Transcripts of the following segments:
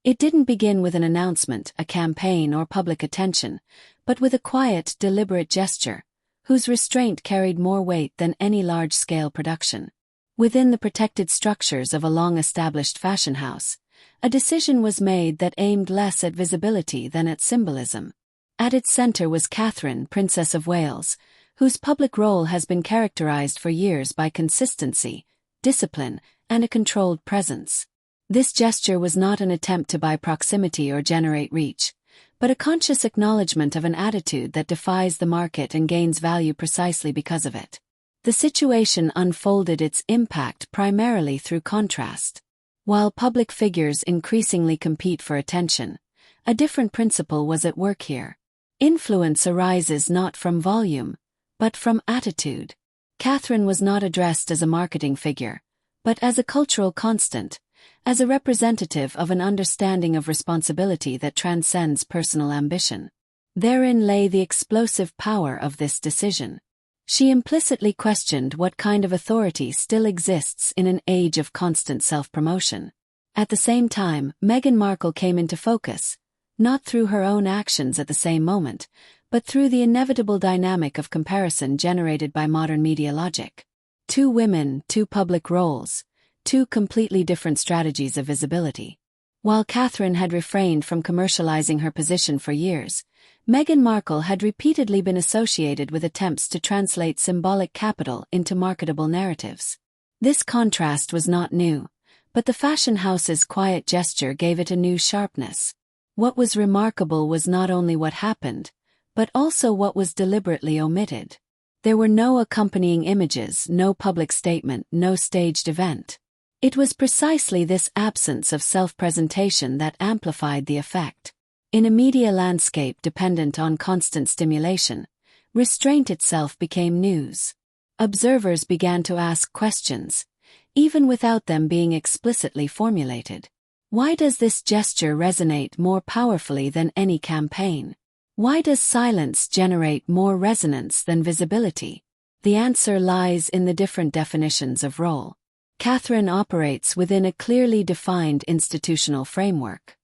It didn't begin with an announcement, a campaign, or public attention, but with a quiet, deliberate gesture, whose restraint carried more weight than any large-scale production. Within the protected structures of a long-established fashion house, a decision was made that aimed less at visibility than at symbolism. At its center was Catherine, Princess of Wales, whose public role has been characterized for years by consistency, discipline, and a controlled presence. This gesture was not an attempt to buy proximity or generate reach, but a conscious acknowledgement of an attitude that defies the market and gains value precisely because of it. The situation unfolded its impact primarily through contrast. While public figures increasingly compete for attention, a different principle was at work here. Influence arises not from volume, but from attitude. Catherine was not addressed as a marketing figure, but as a cultural constant, as a representative of an understanding of responsibility that transcends personal ambition. Therein lay the explosive power of this decision. She implicitly questioned what kind of authority still exists in an age of constant self-promotion. At the same time, Meghan Markle came into focus, not through her own actions at the same moment, but through the inevitable dynamic of comparison generated by modern media logic. Two women, two public roles, two completely different strategies of visibility. While Catherine had refrained from commercializing her position for years, Meghan Markle had repeatedly been associated with attempts to translate symbolic capital into marketable narratives. This contrast was not new, but the fashion house's quiet gesture gave it a new sharpness. What was remarkable was not only what happened, but also what was deliberately omitted. There were no accompanying images, no public statement, no staged event. It was precisely this absence of self-presentation that amplified the effect. In a media landscape dependent on constant stimulation, restraint itself became news. Observers began to ask questions, even without them being explicitly formulated. Why does this gesture resonate more powerfully than any campaign? Why does silence generate more resonance than visibility? The answer lies in the different definitions of role. Catherine operates within a clearly defined institutional framework.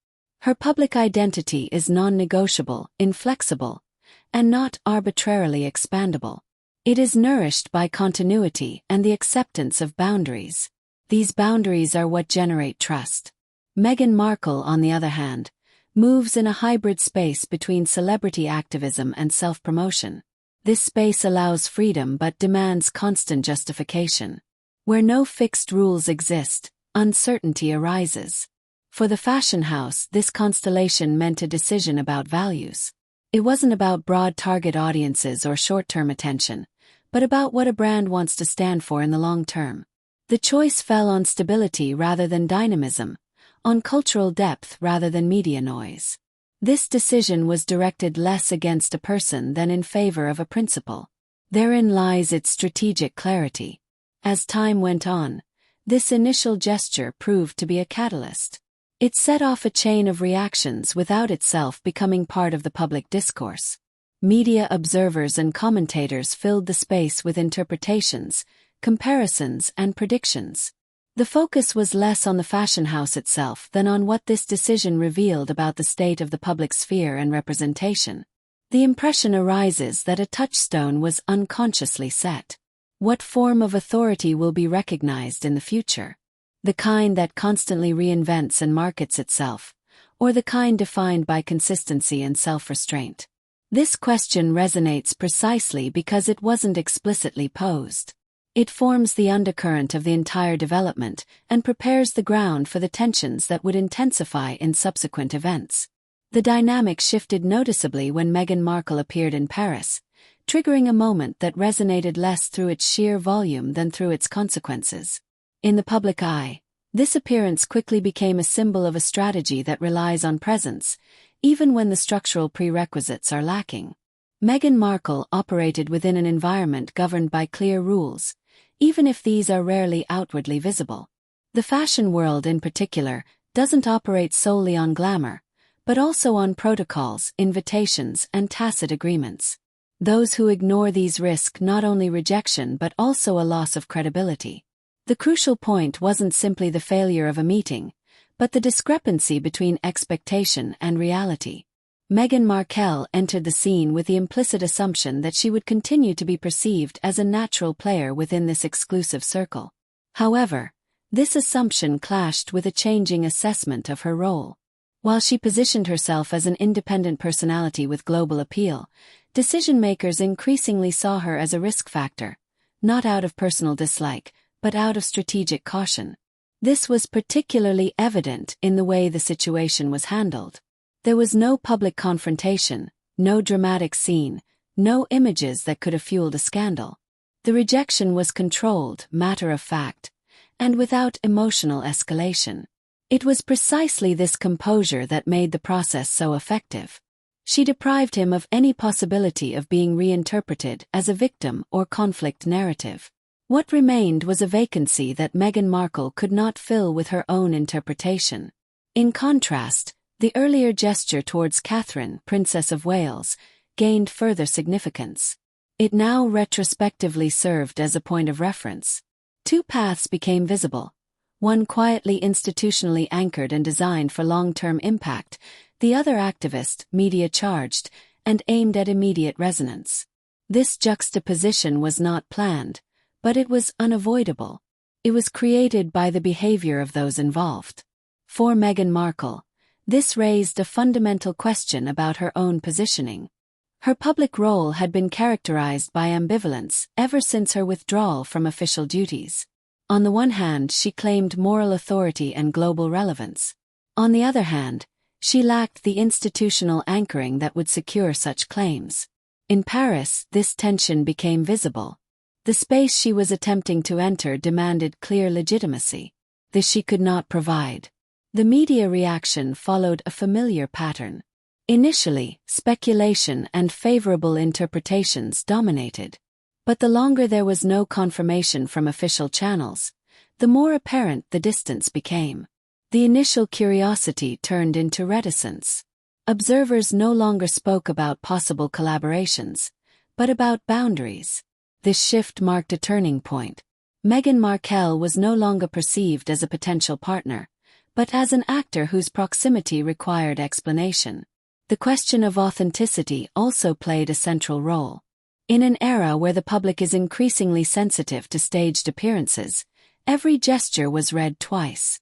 Her public identity is non-negotiable, inflexible, and not arbitrarily expandable. It is nourished by continuity and the acceptance of boundaries. These boundaries are what generate trust. Meghan Markle, on the other hand, moves in a hybrid space between celebrity activism and self-promotion. This space allows freedom but demands constant justification. Where no fixed rules exist, uncertainty arises. For the fashion house, this constellation meant a decision about values. It wasn't about broad target audiences or short-term attention, but about what a brand wants to stand for in the long term. The choice fell on stability rather than dynamism, on cultural depth rather than media noise. This decision was directed less against a person than in favor of a principle. Therein lies its strategic clarity. As time went on, this initial gesture proved to be a catalyst. It set off a chain of reactions without itself becoming part of the public discourse. Media observers and commentators filled the space with interpretations, comparisons, and predictions. The focus was less on the fashion house itself than on what this decision revealed about the state of the public sphere and representation. The impression arises that a touchstone was unconsciously set. What form of authority will be recognized in the future? The kind that constantly reinvents and markets itself, or the kind defined by consistency and self-restraint? This question resonates precisely because it wasn't explicitly posed. It forms the undercurrent of the entire development and prepares the ground for the tensions that would intensify in subsequent events. The dynamic shifted noticeably when Meghan Markle appeared in Paris, triggering a moment that resonated less through its sheer volume than through its consequences. In the public eye, this appearance quickly became a symbol of a strategy that relies on presence, even when the structural prerequisites are lacking. Meghan Markle operated within an environment governed by clear rules, even if these are rarely outwardly visible. The fashion world in particular doesn't operate solely on glamour, but also on protocols, invitations, and tacit agreements. Those who ignore these risk not only rejection but also a loss of credibility. The crucial point wasn't simply the failure of a meeting, but the discrepancy between expectation and reality. Meghan Markle entered the scene with the implicit assumption that she would continue to be perceived as a natural player within this exclusive circle. However, this assumption clashed with a changing assessment of her role. While she positioned herself as an independent personality with global appeal, decision-makers increasingly saw her as a risk factor, not out of personal dislike, but out of strategic caution. This was particularly evident in the way the situation was handled. There was no public confrontation, no dramatic scene, no images that could have fueled a scandal. The rejection was controlled, matter-of-fact, and without emotional escalation. It was precisely this composure that made the process so effective. She deprived him of any possibility of being reinterpreted as a victim or conflict narrative. What remained was a vacancy that Meghan Markle could not fill with her own interpretation. In contrast, the earlier gesture towards Catherine, Princess of Wales, gained further significance. It now retrospectively served as a point of reference. Two paths became visible. One quietly institutionally anchored and designed for long-term impact, the other activist, media-charged, and aimed at immediate resonance. This juxtaposition was not planned, but it was unavoidable. It was created by the behavior of those involved. For Meghan Markle, this raised a fundamental question about her own positioning. Her public role had been characterized by ambivalence ever since her withdrawal from official duties. On the one hand, she claimed moral authority and global relevance. On the other hand, she lacked the institutional anchoring that would secure such claims. In Paris, this tension became visible. The space she was attempting to enter demanded clear legitimacy. This she could not provide. The media reaction followed a familiar pattern. Initially, speculation and favorable interpretations dominated. But the longer there was no confirmation from official channels, the more apparent the distance became. The initial curiosity turned into reticence. Observers no longer spoke about possible collaborations, but about boundaries. This shift marked a turning point. Meghan Markle was no longer perceived as a potential partner, but as an actor whose proximity required explanation. The question of authenticity also played a central role. In an era where the public is increasingly sensitive to staged appearances, every gesture was read twice.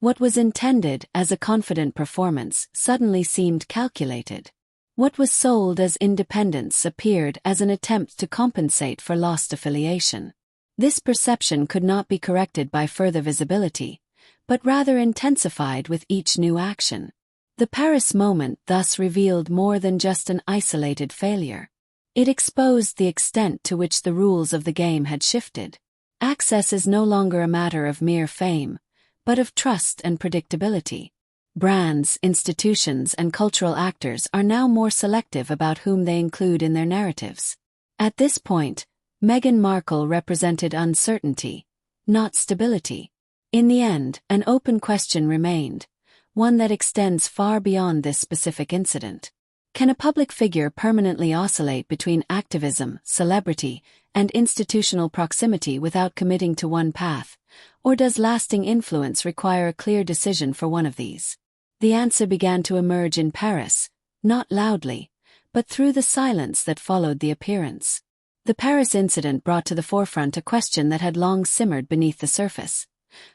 What was intended as a confident performance suddenly seemed calculated. What was sold as independence appeared as an attempt to compensate for lost affiliation. This perception could not be corrected by further visibility, but rather intensified with each new action. The Paris moment thus revealed more than just an isolated failure. It exposed the extent to which the rules of the game had shifted. Access is no longer a matter of mere fame, but of trust and predictability. Brands, institutions, and cultural actors are now more selective about whom they include in their narratives. At this point, Meghan Markle represented uncertainty, not stability. In the end, an open question remained, one that extends far beyond this specific incident. Can a public figure permanently oscillate between activism, celebrity, and institutional proximity without committing to one path, or does lasting influence require a clear decision for one of these? The answer began to emerge in Paris, not loudly, but through the silence that followed the appearance. The Paris incident brought to the forefront a question that had long simmered beneath the surface.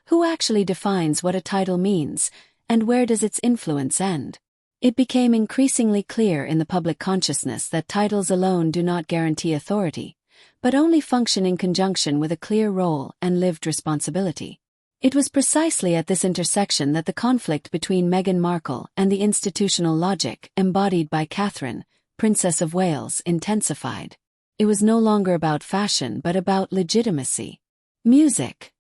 Who actually defines what a title means, and where does its influence end? It became increasingly clear in the public consciousness that titles alone do not guarantee authority, but only function in conjunction with a clear role and lived responsibility. It was precisely at this intersection that the conflict between Meghan Markle and the institutional logic embodied by Catherine, Princess of Wales, intensified. It was no longer about fashion but about legitimacy. Music.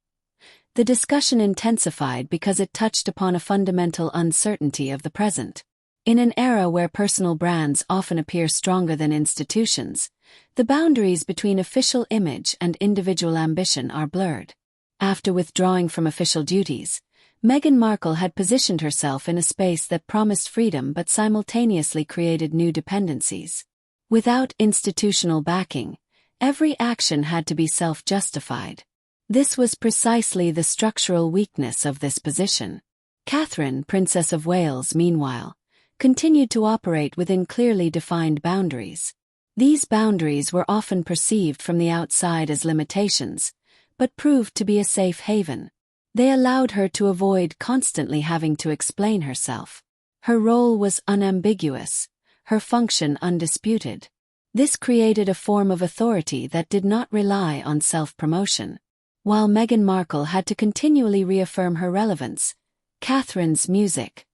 The discussion intensified because it touched upon a fundamental uncertainty of the present. In an era where personal brands often appear stronger than institutions, the boundaries between official image and individual ambition are blurred. After withdrawing from official duties, Meghan Markle had positioned herself in a space that promised freedom but simultaneously created new dependencies. Without institutional backing, every action had to be self-justified. This was precisely the structural weakness of this position. Catherine, Princess of Wales, meanwhile, continued to operate within clearly defined boundaries. These boundaries were often perceived from the outside as limitations, but proved to be a safe haven. They allowed her to avoid constantly having to explain herself. Her role was unambiguous, her function undisputed. This created a form of authority that did not rely on self-promotion. While Meghan Markle had to continually reaffirm her relevance, Catherine's music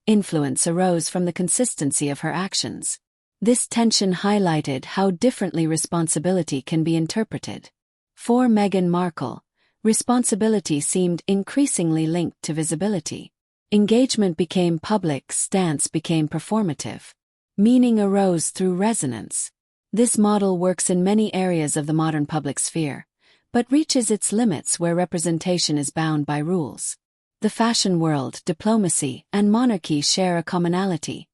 influence arose from the consistency of her actions. This tension highlighted how differently responsibility can be interpreted. For Meghan Markle, responsibility seemed increasingly linked to visibility. Engagement became public, stance became performative. Meaning arose through resonance. This model works in many areas of the modern public sphere, but reaches its limits where representation is bound by rules. The fashion world, diplomacy, and monarchy share a commonality.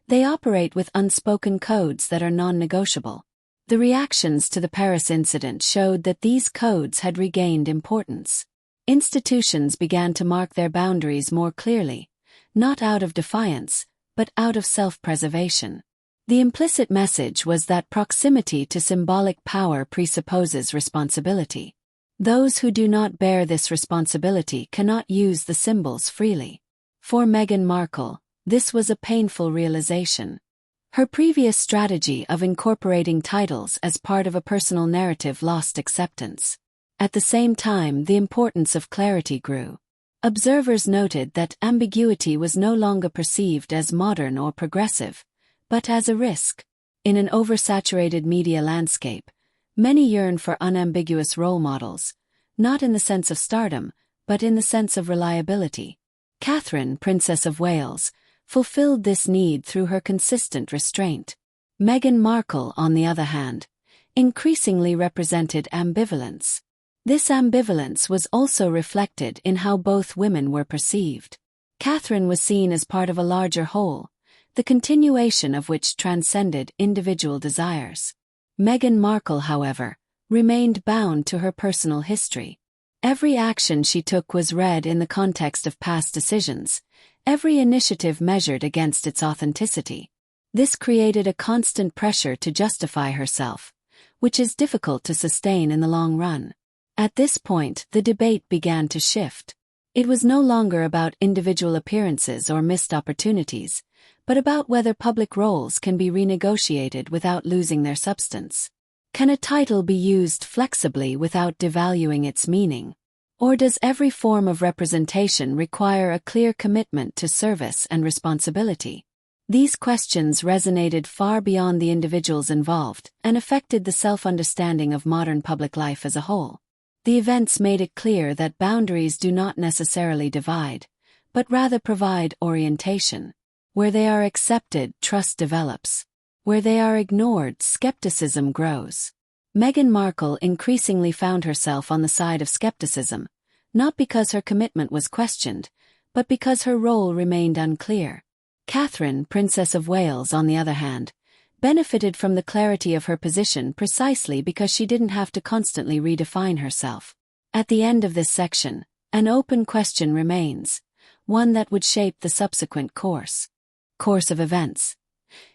They operate with unspoken codes that are non-negotiable. The reactions to the Paris incident showed that these codes had regained importance. Institutions began to mark their boundaries more clearly, not out of defiance, but out of self-preservation. The implicit message was that proximity to symbolic power presupposes responsibility. Those who do not bear this responsibility cannot use the symbols freely. For Meghan Markle, this was a painful realization. Her previous strategy of incorporating titles as part of a personal narrative lost acceptance. At the same time, the importance of clarity grew. Observers noted that ambiguity was no longer perceived as modern or progressive, but as a risk. In an oversaturated media landscape, many yearn for unambiguous role models, not in the sense of stardom, but in the sense of reliability. Catherine, Princess of Wales, fulfilled this need through her consistent restraint. Meghan Markle, on the other hand, increasingly represented ambivalence. This ambivalence was also reflected in how both women were perceived. Catherine was seen as part of a larger whole, the continuation of which transcended individual desires. Meghan Markle, however, remained bound to her personal history. Every action she took was read in the context of past decisions, every initiative measured against its authenticity. This created a constant pressure to justify herself, which is difficult to sustain in the long run. At this point, the debate began to shift. It was no longer about individual appearances or missed opportunities, but about whether public roles can be renegotiated without losing their substance. Can a title be used flexibly without devaluing its meaning? Or does every form of representation require a clear commitment to service and responsibility? These questions resonated far beyond the individuals involved and affected the self-understanding of modern public life as a whole. The events made it clear that boundaries do not necessarily divide, but rather provide orientation. Where they are accepted, trust develops. Where they are ignored, skepticism grows. Meghan Markle increasingly found herself on the side of skepticism, not because her commitment was questioned, but because her role remained unclear. Catherine, Princess of Wales, on the other hand, benefited from the clarity of her position precisely because she didn't have to constantly redefine herself. At the end of this section, an open question remains, one that would shape the subsequent course of events.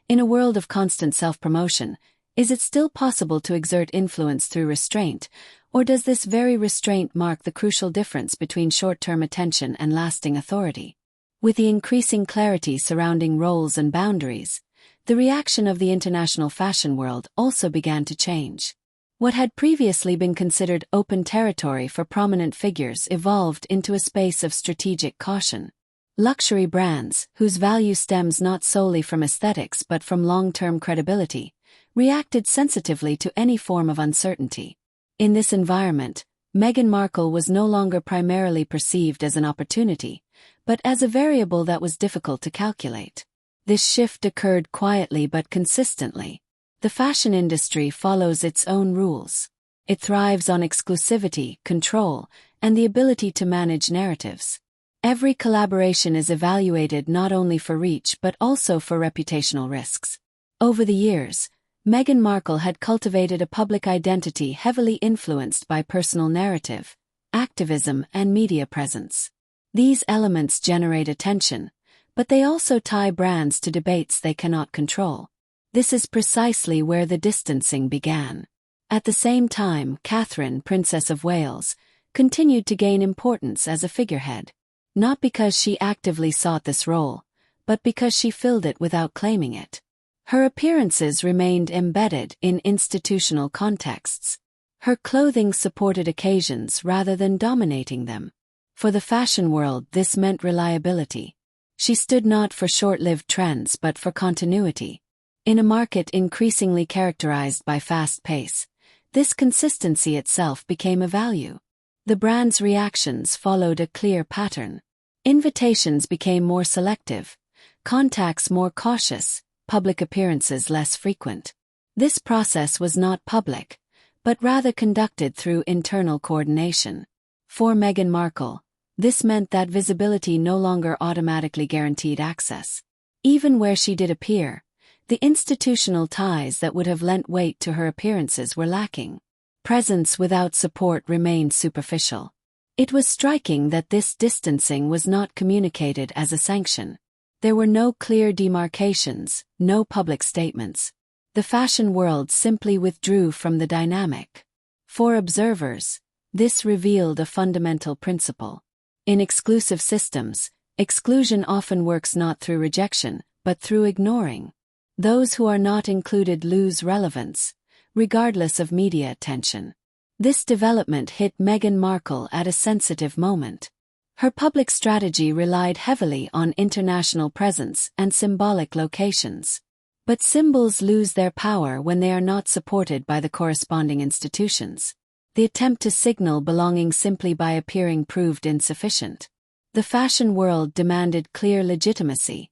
In a world of constant self-promotion, is it still possible to exert influence through restraint, or does this very restraint mark the crucial difference between short-term attention and lasting authority? With the increasing clarity surrounding roles and boundaries, the reaction of the international fashion world also began to change. What had previously been considered open territory for prominent figures evolved into a space of strategic caution. Luxury brands, whose value stems not solely from aesthetics but from long-term credibility, reacted sensitively to any form of uncertainty. In this environment, Meghan Markle was no longer primarily perceived as an opportunity, but as a variable that was difficult to calculate. This shift occurred quietly but consistently. The fashion industry follows its own rules. It thrives on exclusivity, control, and the ability to manage narratives. Every collaboration is evaluated not only for reach but also for reputational risks. Over the years, Meghan Markle had cultivated a public identity heavily influenced by personal narrative, activism, and media presence. These elements generate attention, but they also tie brands to debates they cannot control. This is precisely where the distancing began. At the same time, Catherine, Princess of Wales, continued to gain importance as a figurehead. Not because she actively sought this role, but because she filled it without claiming it. Her appearances remained embedded in institutional contexts. Her clothing supported occasions rather than dominating them. For the fashion world, this meant reliability. She stood not for short-lived trends but for continuity. In a market increasingly characterized by fast pace, this consistency itself became a value. The brand's reactions followed a clear pattern. Invitations became more selective, contacts more cautious, public appearances less frequent. This process was not public, but rather conducted through internal coordination. For Meghan Markle, this meant that visibility no longer automatically guaranteed access. Even where she did appear, the institutional ties that would have lent weight to her appearances were lacking. Presence without support remained superficial. It was striking that this distancing was not communicated as a sanction. There were no clear demarcations, no public statements. The fashion world simply withdrew from the dynamic. For observers, this revealed a fundamental principle. In exclusive systems, exclusion often works not through rejection, but through ignoring. Those who are not included lose relevance, regardless of media attention. This development hit Meghan Markle at a sensitive moment. Her public strategy relied heavily on international presence and symbolic locations. But symbols lose their power when they are not supported by the corresponding institutions. The attempt to signal belonging simply by appearing proved insufficient. The fashion world demanded clear legitimacy,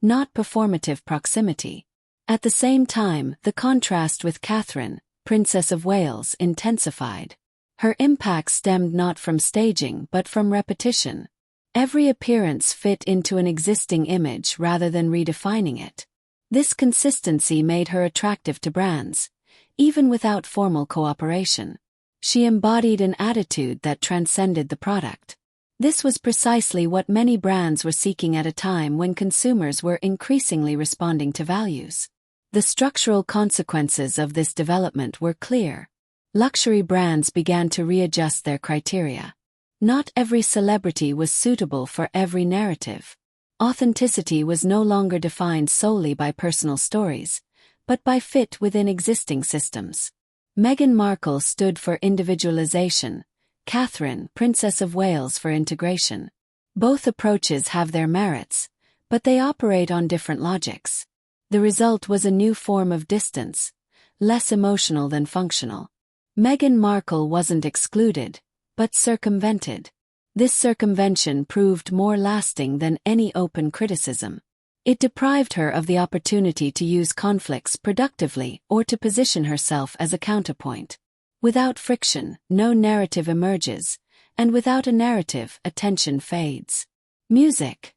not performative proximity. At the same time, the contrast with Catherine, Princess of Wales, intensified. Her impact stemmed not from staging but from repetition. Every appearance fit into an existing image rather than redefining it. This consistency made her attractive to brands, even without formal cooperation. She embodied an attitude that transcended the product. This was precisely what many brands were seeking at a time when consumers were increasingly responding to values. The structural consequences of this development were clear. Luxury brands began to readjust their criteria. Not every celebrity was suitable for every narrative. Authenticity was no longer defined solely by personal stories, but by fit within existing systems. Meghan Markle stood for individualization, Catherine, Princess of Wales, for integration. Both approaches have their merits, but they operate on different logics. The result was a new form of distance, less emotional than functional. Meghan Markle wasn't excluded, but circumvented. This circumvention proved more lasting than any open criticism. It deprived her of the opportunity to use conflicts productively or to position herself as a counterpoint. Without friction, no narrative emerges, and without a narrative, attention fades. Music.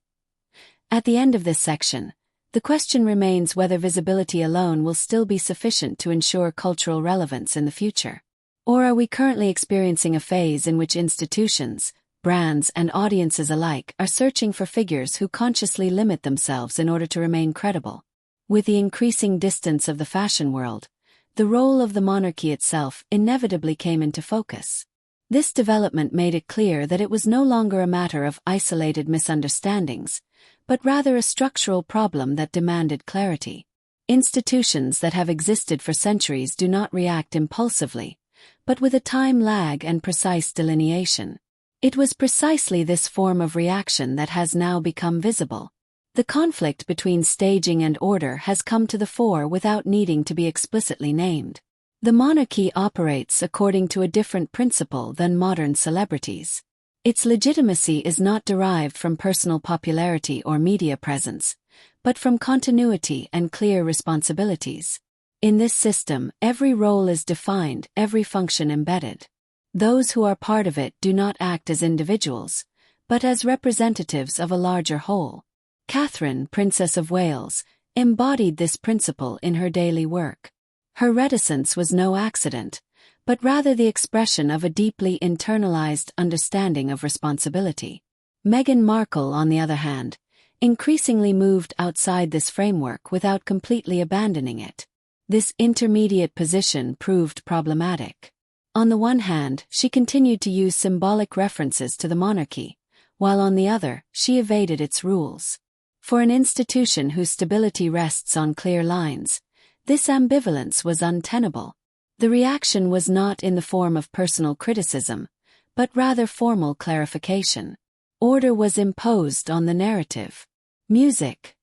At the end of this section, the question remains whether visibility alone will still be sufficient to ensure cultural relevance in the future. Or are we currently experiencing a phase in which institutions, brands, and audiences alike are searching for figures who consciously limit themselves in order to remain credible? With the increasing distance of the fashion world, the role of the monarchy itself inevitably came into focus. This development made it clear that it was no longer a matter of isolated misunderstandings, but rather a structural problem that demanded clarity. Institutions that have existed for centuries do not react impulsively, but with a time lag and precise delineation. It was precisely this form of reaction that has now become visible. The conflict between staging and order has come to the fore without needing to be explicitly named. The monarchy operates according to a different principle than modern celebrities. Its legitimacy is not derived from personal popularity or media presence, but from continuity and clear responsibilities. In this system, every role is defined, every function embedded. Those who are part of it do not act as individuals, but as representatives of a larger whole. Catherine, Princess of Wales, embodied this principle in her daily work. Her reticence was no accident, but rather the expression of a deeply internalized understanding of responsibility. Meghan Markle, on the other hand, increasingly moved outside this framework without completely abandoning it. This intermediate position proved problematic. On the one hand, she continued to use symbolic references to the monarchy, while on the other, she evaded its rules. For an institution whose stability rests on clear lines, this ambivalence was untenable. The reaction was not in the form of personal criticism, but rather formal clarification. Order was imposed on the narrative. Music.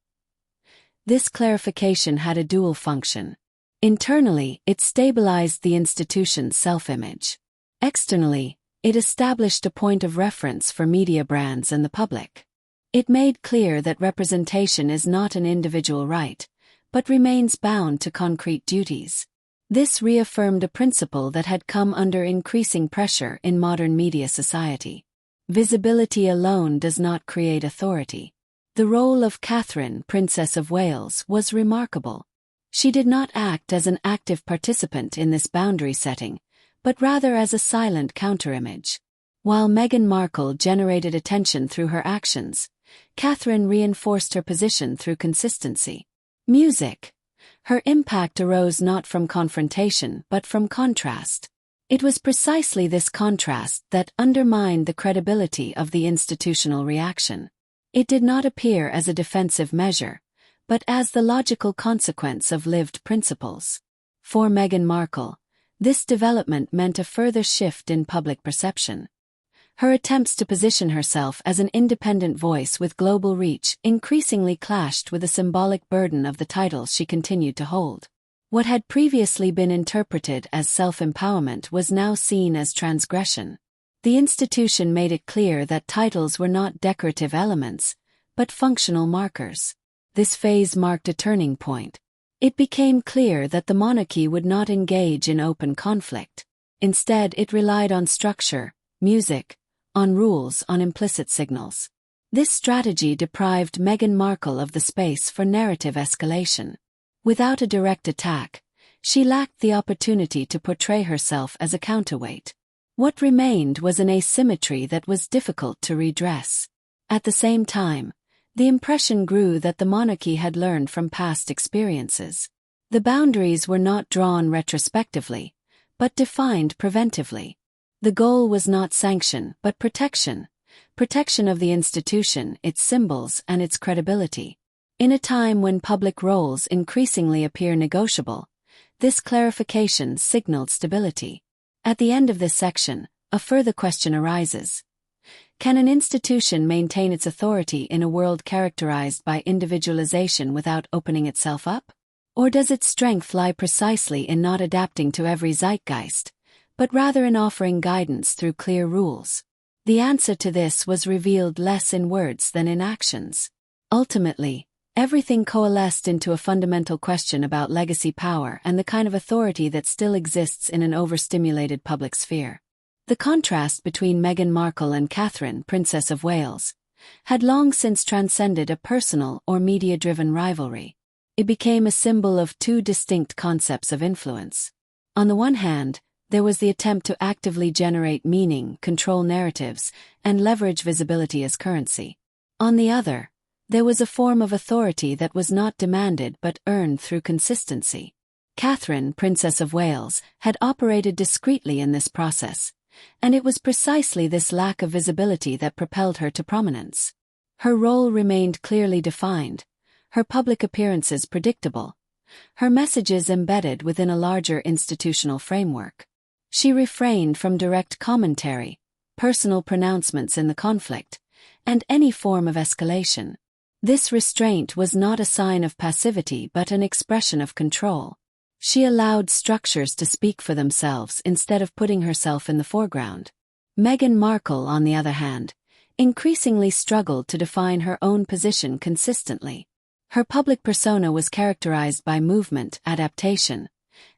This clarification had a dual function. Internally, it stabilized the institution's self-image. Externally, it established a point of reference for media brands and the public. It made clear that representation is not an individual right, but remains bound to concrete duties. This reaffirmed a principle that had come under increasing pressure in modern media society. Visibility alone does not create authority. The role of Catherine, Princess of Wales, was remarkable. She did not act as an active participant in this boundary setting, but rather as a silent counterimage. While Meghan Markle generated attention through her actions, Catherine reinforced her position through consistency. Music. Her impact arose not from confrontation but from contrast. It was precisely this contrast that undermined the credibility of the institutional reaction. It did not appear as a defensive measure, but as the logical consequence of lived principles. For Meghan Markle, this development meant a further shift in public perception. Her attempts to position herself as an independent voice with global reach increasingly clashed with the symbolic burden of the titles she continued to hold. What had previously been interpreted as self-empowerment was now seen as transgression. The institution made it clear that titles were not decorative elements, but functional markers. This phase marked a turning point. It became clear that the monarchy would not engage in open conflict. Instead, it relied on structure, music, on rules, on implicit signals. This strategy deprived Meghan Markle of the space for narrative escalation. Without a direct attack, she lacked the opportunity to portray herself as a counterweight. What remained was an asymmetry that was difficult to redress. At the same time, the impression grew that the monarchy had learned from past experiences. The boundaries were not drawn retrospectively, but defined preventively. The goal was not sanction but protection. Protection of the institution, its symbols, and its credibility. In a time when public roles increasingly appear negotiable, this clarification signaled stability. At the end of this section, a further question arises. Can an institution maintain its authority in a world characterized by individualization without opening itself up? Or does its strength lie precisely in not adapting to every zeitgeist, but rather in offering guidance through clear rules? The answer to this was revealed less in words than in actions. Ultimately, everything coalesced into a fundamental question about legacy power and the kind of authority that still exists in an overstimulated public sphere. The contrast between Meghan Markle and Catherine, Princess of Wales, had long since transcended a personal or media-driven rivalry. It became a symbol of two distinct concepts of influence. On the one hand, there was the attempt to actively generate meaning, control narratives, and leverage visibility as currency. On the other, there was a form of authority that was not demanded but earned through consistency. Catherine, Princess of Wales, had operated discreetly in this process, and it was precisely this lack of visibility that propelled her to prominence. Her role remained clearly defined, her public appearances predictable, her messages embedded within a larger institutional framework. She refrained from direct commentary, personal pronouncements in the conflict, and any form of escalation. This restraint was not a sign of passivity but an expression of control. She allowed structures to speak for themselves instead of putting herself in the foreground. Meghan Markle, on the other hand, increasingly struggled to define her own position consistently. Her public persona was characterized by movement, adaptation,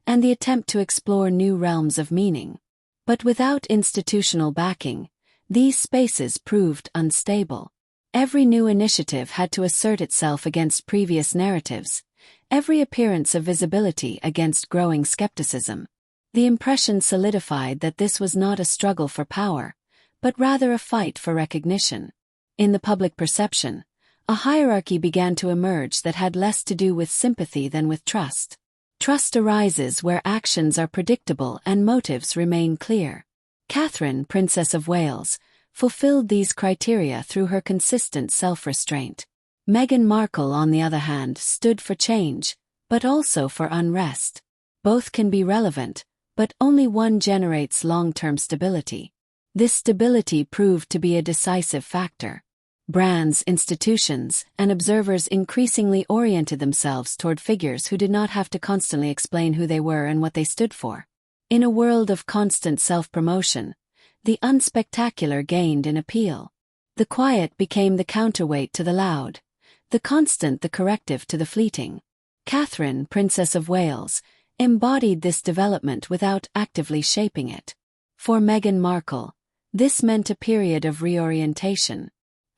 and the attempt to explore new realms of meaning. But without institutional backing, these spaces proved unstable. Every new initiative had to assert itself against previous narratives, every appearance of visibility against growing skepticism. The impression solidified that this was not a struggle for power, but rather a fight for recognition. In the public perception, a hierarchy began to emerge that had less to do with sympathy than with trust. Trust arises where actions are predictable and motives remain clear. Catherine, Princess of Wales, fulfilled these criteria through her consistent self-restraint. Meghan Markle, on the other hand, stood for change, but also for unrest. Both can be relevant, but only one generates long-term stability. This stability proved to be a decisive factor. Brands, institutions, and observers increasingly oriented themselves toward figures who did not have to constantly explain who they were and what they stood for. In a world of constant self-promotion, the unspectacular gained in appeal. The quiet became the counterweight to the loud, the constant the corrective to the fleeting. Catherine, Princess of Wales, embodied this development without actively shaping it. For Meghan Markle, this meant a period of reorientation.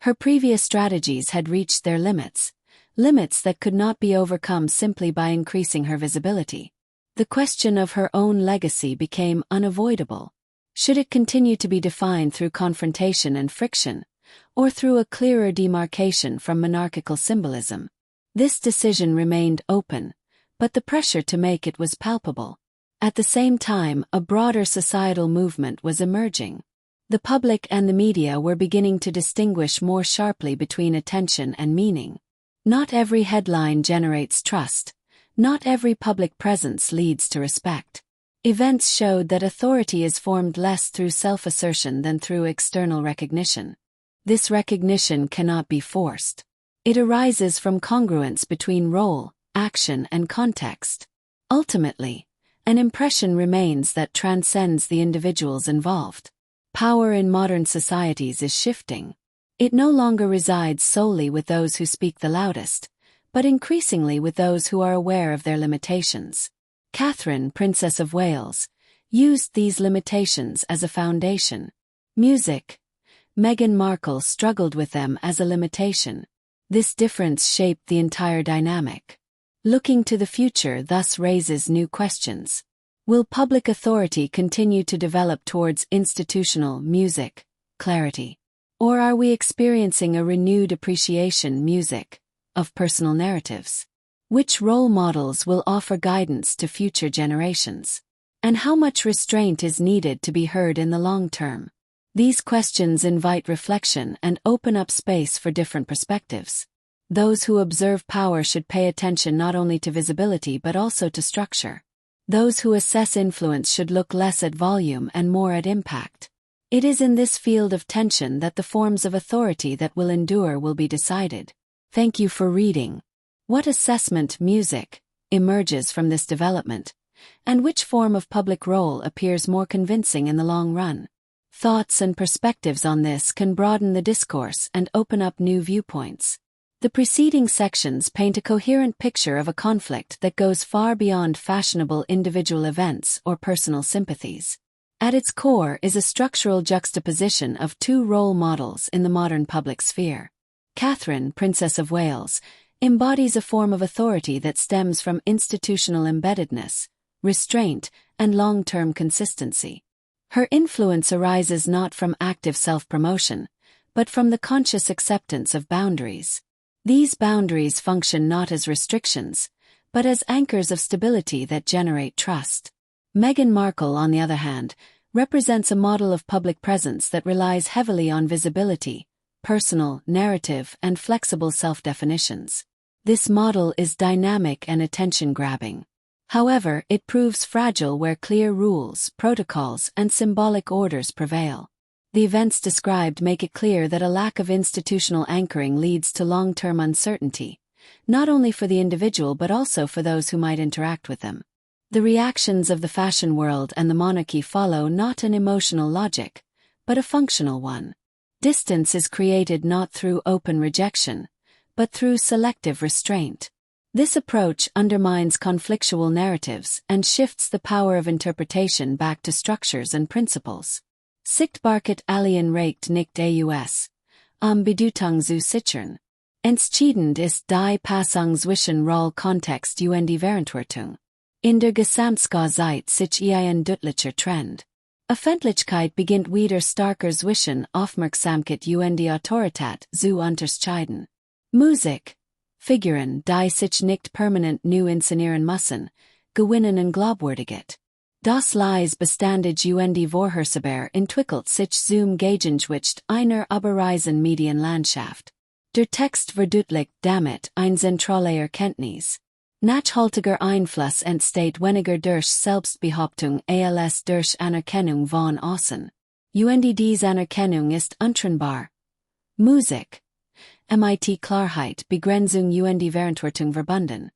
Her previous strategies had reached their limits that could not be overcome simply by increasing her visibility. The question of her own legacy became unavoidable. Should it continue to be defined through confrontation and friction, or through a clearer demarcation from monarchical symbolism? This decision remained open, but the pressure to make it was palpable. At the same time, a broader societal movement was emerging. The public and the media were beginning to distinguish more sharply between attention and meaning. Not every headline generates trust. Not every public presence leads to respect. Events showed that authority is formed less through self-assertion than through external recognition. This recognition cannot be forced. It arises from congruence between role, action, and context. Ultimately, an impression remains that transcends the individuals involved. Power in modern societies is shifting. It no longer resides solely with those who speak the loudest, but increasingly with those who are aware of their limitations. Catherine, Princess of Wales, used these limitations as a foundation. Music. Meghan Markle struggled with them as a limitation. This difference shaped the entire dynamic. Looking to the future thus raises new questions. Will public authority continue to develop towards institutional music, clarity? Or are we experiencing a renewed appreciation of personal narratives? Which role models will offer guidance to future generations? And how much restraint is needed to be heard in the long term? These questions invite reflection and open up space for different perspectives. Those who observe power should pay attention not only to visibility but also to structure. Those who assess influence should look less at volume and more at impact. It is in this field of tension that the forms of authority that will endure will be decided. Thank you for reading. What assessment music emerges from this development, and which form of public role appears more convincing in the long run? Thoughts and perspectives on this can broaden the discourse and open up new viewpoints. The preceding sections paint a coherent picture of a conflict that goes far beyond fashionable individual events or personal sympathies. At its core is a structural juxtaposition of two role models in the modern public sphere. Catherine, Princess of Wales, embodies a form of authority that stems from institutional embeddedness, restraint, and long-term consistency. Her influence arises not from active self-promotion, but from the conscious acceptance of boundaries. These boundaries function not as restrictions, but as anchors of stability that generate trust. Meghan Markle, on the other hand, represents a model of public presence that relies heavily on visibility, personal, narrative, and flexible self-definitions. This model is dynamic and attention-grabbing. However, it proves fragile where clear rules, protocols, and symbolic orders prevail. The events described make it clear that a lack of institutional anchoring leads to long-term uncertainty, not only for the individual but also for those who might interact with them. The reactions of the fashion world and the monarchy follow not an emotional logic, but a functional one. Distance is created not through open rejection, but through selective restraint. This approach undermines conflictual narratives and shifts the power of interpretation back to structures and principles. Sichtbarkeit alien reicht nicht aus, Bedeutung zu sichern. Entscheidend ist die Passung zwischen Roll Kontext und die Verantwortung. In der Gesamtschau zeigt sich ein deutlicher Trend. Öffentlichkeit beginnt wieder starker zwischen Aufmerksamkeit und die Autorität zu unterscheiden. Musik, Figuren, die sich nicht permanent neu inszenieren müssen, gewinnen an Glaubwürdigkeit. Das Leis bestandig und die Vorhersehbar entwickelt sich zum Gegengewicht einer überreisen Medienlandschaft. Der Text verdeutlicht damit ein zentrale Erkenntnis. Nachhaltiger Einfluss entsteht weniger durch Selbstbehauptung als durch Anerkennung von außen. Und diese Anerkennung ist untrennbar. Musik, mit Klarheit, Begrenzung und die Verantwortung verbunden.